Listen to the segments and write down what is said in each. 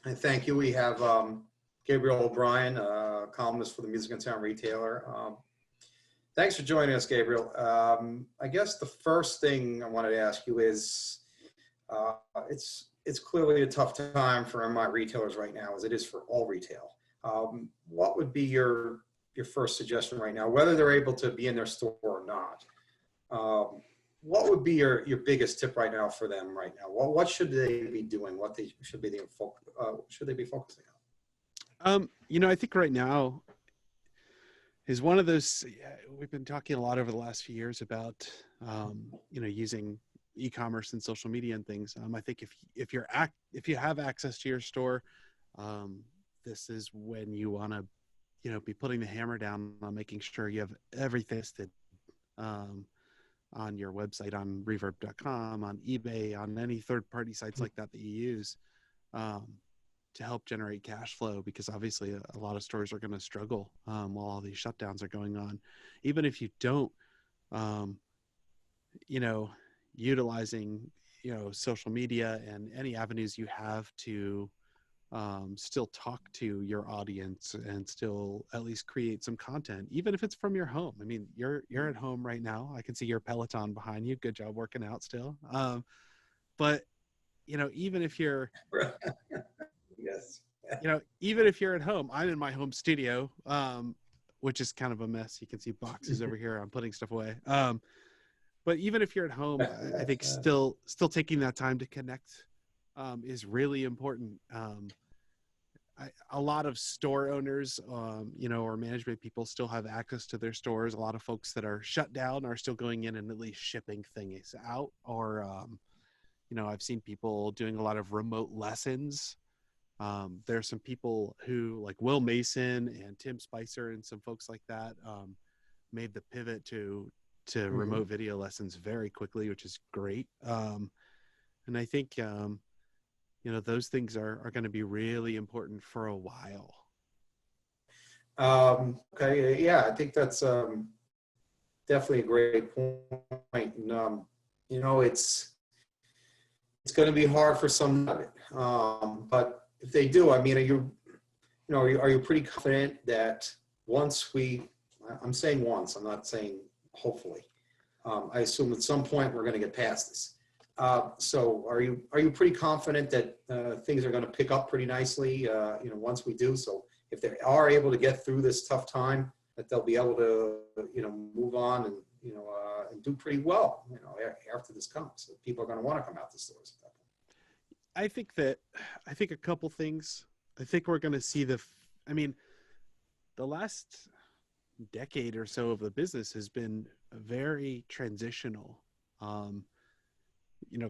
And thank you. We have Gabriel O'Brien, columnist for the Music and Sound Retailer. Thanks for joining us, Gabriel. I guess the first thing I wanted to ask you is, uh, it's clearly a tough time for MI retailers right now, as it is for all retail. What would be your first suggestion right now, whether they're able to be in their store or not? What would be your biggest tip right now for them right now? What should they be doing? What they should be should they be focusing I think right now is one of those, we've been talking a lot over the last few years about, using e-commerce and social media and things. I think if you have access to your store, this is when you want to, be putting the hammer down on making sure you have everything listed, on your website, on reverb.com, on eBay, on any third-party sites like that you use, to help generate cash flow, because obviously a lot of stores are going to struggle while all these shutdowns are going on. Even if you don't, utilizing, social media and any avenues you have to still talk to your audience and still at least create some content, even if it's from your home. I mean, you're at home right now. I can see your Peloton behind you. Good job working out still. But even if you're, on? Yes. even if you're at home, I'm in my home studio, which is kind of a mess. You can see boxes over here. I'm putting stuff away. But even if you're at home, I think still taking that time to connect is really important. A lot of store owners, or management people still have access to their stores. A lot of folks that are shut down are still going in and at least shipping things out. Or, I've seen people doing a lot of remote lessons. There's some people who, like Will Mason and Tim Spicer and some folks like that, made the pivot to remote video lessons very quickly, which is great. And I think, those things are going to be really important for a while. Okay, yeah, I think that's definitely a great point. And, it's going to be hard for some of it. But if they do, I mean, are you pretty confident that once I'm saying once, I'm not saying hopefully, I assume at some point we're going to get past this. So are you pretty confident that things are going to pick up pretty nicely, once we do? So if they are able to get through this tough time, that they'll be able to, move on and, and do pretty well, after this comes. So people are going to want to come out to stores at that point. I think a couple things. I think we're going to see the last decade or so of the business has been very transitional.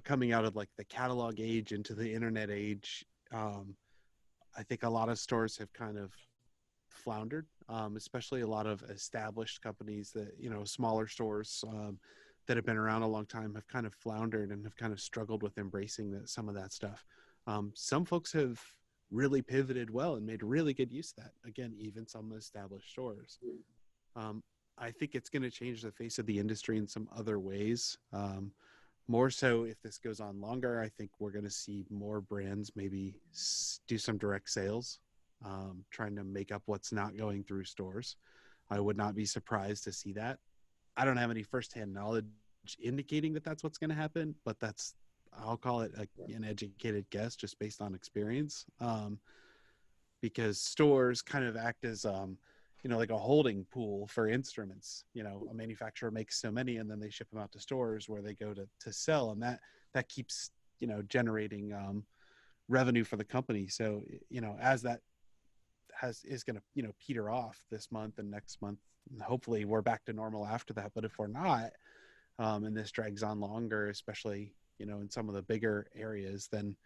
Coming out of like the catalog age into the internet age, I think a lot of stores have kind of floundered, especially a lot of established companies that, smaller stores that have been around a long time have kind of floundered and have kind of struggled with embracing some of that stuff. Some folks have really pivoted well and made really good use of that. Again, even some established stores. I think it's going to change the face of the industry in some other ways. More so if this goes on longer, I think we're going to see more brands maybe do some direct sales, trying to make up what's not going through stores. I would not be surprised to see that. I don't have any firsthand knowledge indicating that that's what's going to happen, but I'll call it an educated guess just based on experience, because stores kind of act as like a holding pool for instruments. A manufacturer makes so many and then they ship them out to stores where they go to sell, and that keeps generating revenue for the company. So as that is going to peter off this month and next month, and hopefully we're back to normal after that. But if we're not, and this drags on longer, especially in some of the bigger areas, then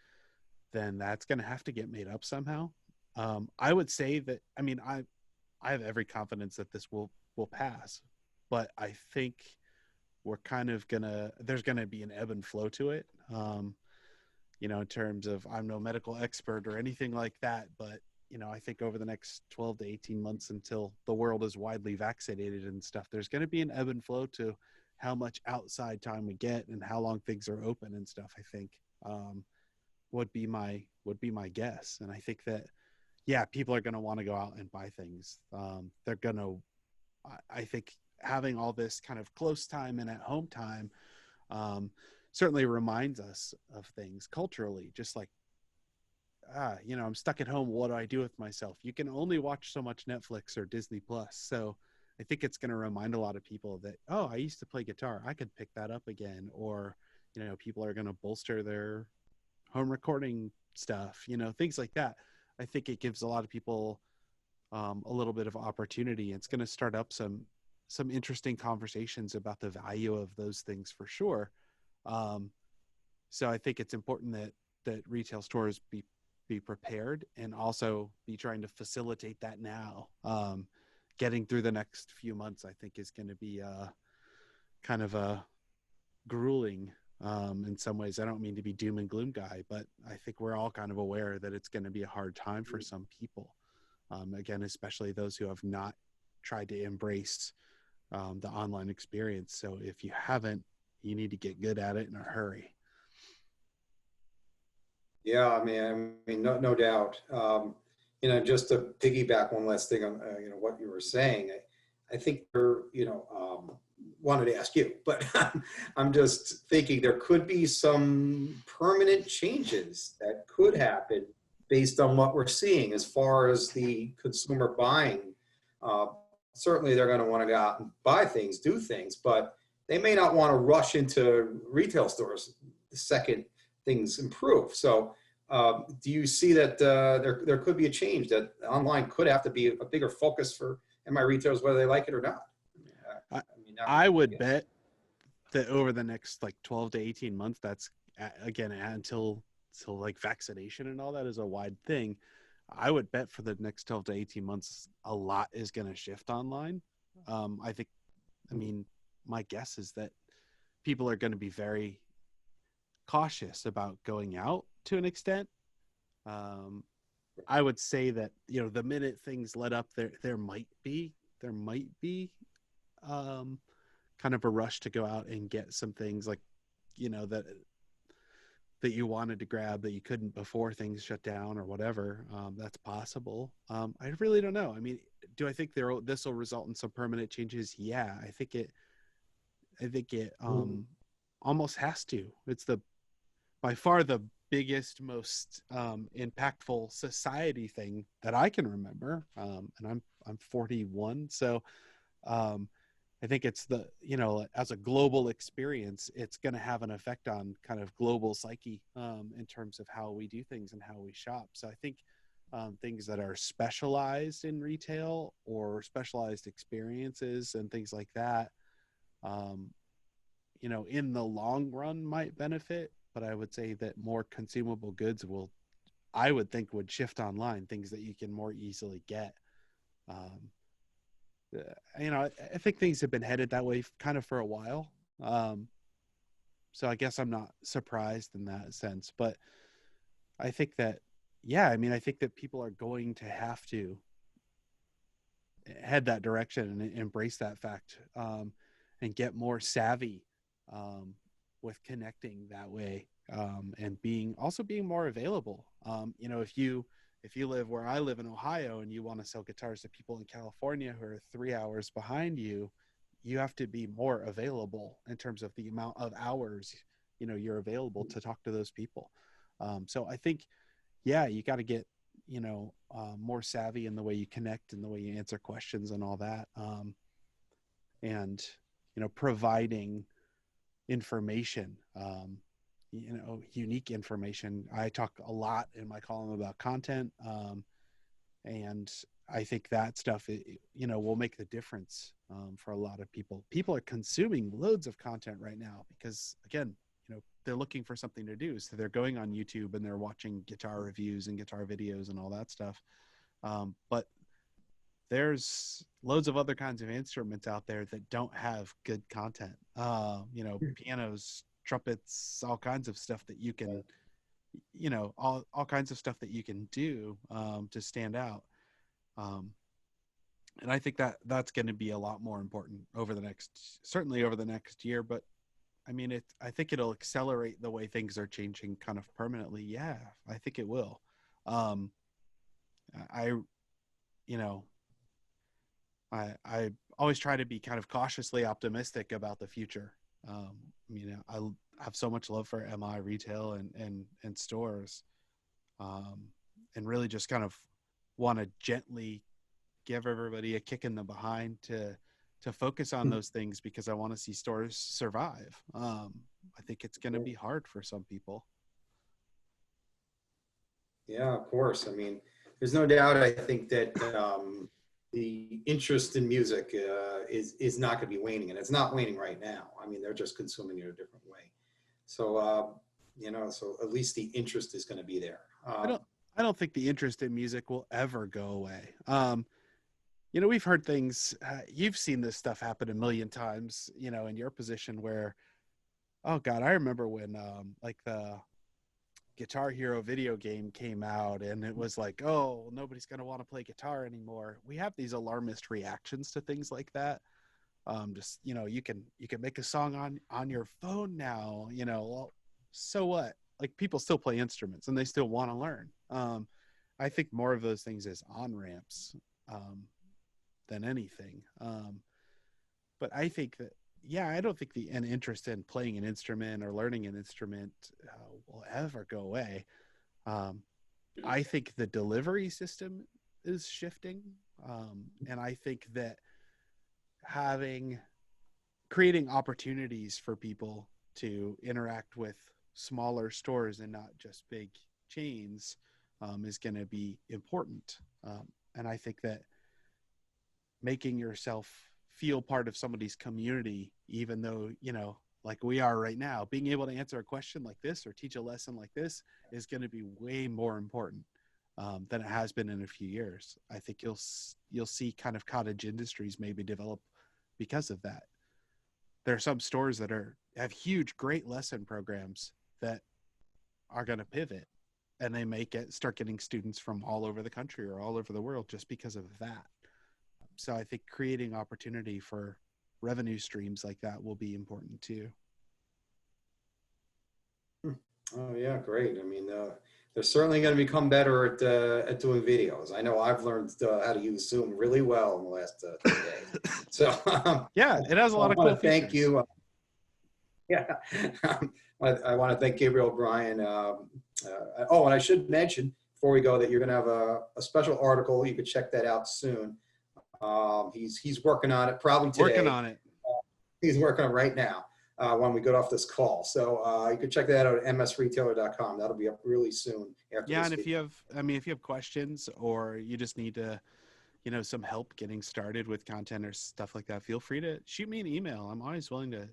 that's going to have to get made up somehow. I would say that I have every confidence that this will pass, but I think we're kind of there's gonna be an ebb and flow to it. In terms of, I'm no medical expert or anything like that, but I think over the next 12 to 18 months, until the world is widely vaccinated and stuff, there's going to be an ebb and flow to how much outside time we get and how long things are open and stuff, I think. would be my guess. And I think that, yeah, people are going to want to go out and buy things. They're going to, I think having all this kind of close time and at home time certainly reminds us of things culturally, just like, I'm stuck at home. What do I do with myself? You can only watch so much Netflix or Disney Plus. So I think it's going to remind a lot of people that, oh, I used to play guitar. I could pick that up again. Or, people are going to bolster their home recording stuff, things like that. I think it gives a lot of people a little bit of opportunity. It's going to start up some interesting conversations about the value of those things for sure. So I think it's important that retail stores be prepared and also be trying to facilitate that now. Getting through the next few months, I think, is going to be kind of a grueling in some ways. I don't mean to be doom and gloom guy, but I think we're all kind of aware that it's going to be a hard time for some people. Again, especially those who have not tried to embrace the online experience. So if you haven't, you need to get good at it in a hurry. Yeah, no doubt. Just to piggyback one last thing on, what you were saying, I think wanted to ask you, but I'm just thinking there could be some permanent changes that could happen based on what we're seeing as far as the consumer buying. Uh, Certainly they're going to want to go out and buy things, do things, but they may not want to rush into retail stores the second things improve. So do you see that there could be a change, that online could have to be a bigger focus for my retailers, whether they like it or not? I would bet that over the next like 12 to 18 months, that's again until like vaccination and all that is a wide thing. I would bet for the next 12 to 18 months, a lot is going to shift online. My guess is that people are going to be very cautious about going out to an extent. I would say that, the minute things let up, there might be kind of a rush to go out and get some things like, that you wanted to grab that you couldn't before things shut down or whatever. That's possible. I really don't know. I mean, do I think this will result in some permanent changes? Yeah, I think it almost has to. It's by far the biggest, most impactful society thing that I can remember. And I'm 41, so I think it's as a global experience, it's going to have an effect on kind of global psyche in terms of how we do things and how we shop. So I think things that are specialized in retail or specialized experiences and things like that, in the long run might benefit. But I would say that more consumable goods I would think would shift online, things that you can more easily get. I think things have been headed that way kind of for a while. So I guess I'm not surprised in that sense, but I think that, I think that people are going to have to head that direction and embrace that fact, and get more savvy with connecting that way, and being more available. If you live where I live in Ohio and you want to sell guitars to people in California who are 3 hours behind you, you have to be more available in terms of the amount of hours, you're available to talk to those people. So I think, you got to get, more savvy in the way you connect and the way you answer questions and all that. And, providing information, unique information. I talk a lot in my column about content. And I think that stuff, will make the difference for a lot of people. People are consuming loads of content right now because, again, they're looking for something to do. So they're going on YouTube and they're watching guitar reviews and guitar videos and all that stuff. But there's loads of other kinds of instruments out there that don't have good content. Pianos, trumpets, all kinds of stuff that you can, all kinds of stuff that you can do to stand out. And I think that that's going to be a lot more important certainly over the next year, but I mean, I think it'll accelerate the way things are changing kind of permanently. Yeah, I think it will. Um, I, you know, I always try to be kind of cautiously optimistic about the future. I have so much love for MI retail and stores, um, and really just kind of want to gently give everybody a kick in the behind to focus on those things, because I want to see stores survive. I think it's going to be hard for some people. Yeah, of course. I mean, there's no doubt. I think that the interest in music is not going to be waning, and it's not waning right now. I mean, they're just consuming it a different way. So so at least the interest is going to be there. I don't think the interest in music will ever go away. We've heard things. You've seen this stuff happen a million times. In your position where, oh God, I remember when like the Guitar Hero video game came out, and it was like, oh, nobody's going to want to play guitar anymore. We have these alarmist reactions to things like that. You can make a song on your phone now. Well, so what? Like, people still play instruments and they still want to learn. I think more of those things as on ramps than anything. But I think that, yeah, I don't think an interest in playing an instrument or learning an instrument will ever go away. I think the delivery system is shifting. And I think that creating opportunities for people to interact with smaller stores and not just big chains is going to be important. And I think that making yourself feel part of somebody's community, even though, like we are right now, being able to answer a question like this or teach a lesson like this is going to be way more important than it has been in a few years. I think you'll see kind of cottage industries maybe develop because of that. There are some stores that have huge, great lesson programs that are going to pivot, and they may start getting students from all over the country or all over the world just because of that. So I think creating opportunity for revenue streams like that will be important too. Oh yeah, great. I mean, they're certainly going to become better at doing videos. I know I've learned how to use Zoom really well in the last 3 days. So yeah, it has a lot of cool features. Thank you. Yeah, I want to thank Gabriel O'Brien. And I should mention before we go that you're going to have a special article. You could check that out soon. He's working on it probably today. Working on it. He's working on it right now when we get off this call. So you can check that out at msretailer.com. That'll be up really soon. And if you have questions, or you just need to, some help getting started with content or stuff like that, feel free to shoot me an email. I'm always willing to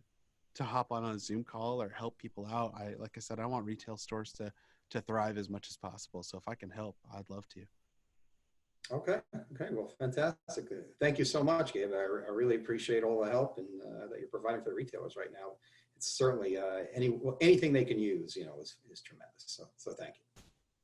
hop on a Zoom call or help people out. Like I said, I want retail stores to thrive as much as possible. So if I can help, I'd love to. Okay. Well, fantastic. Thank you so much, Gabe. I really appreciate all the help and that you're providing for the retailers right now. It's certainly anything they can use, is tremendous. So thank you.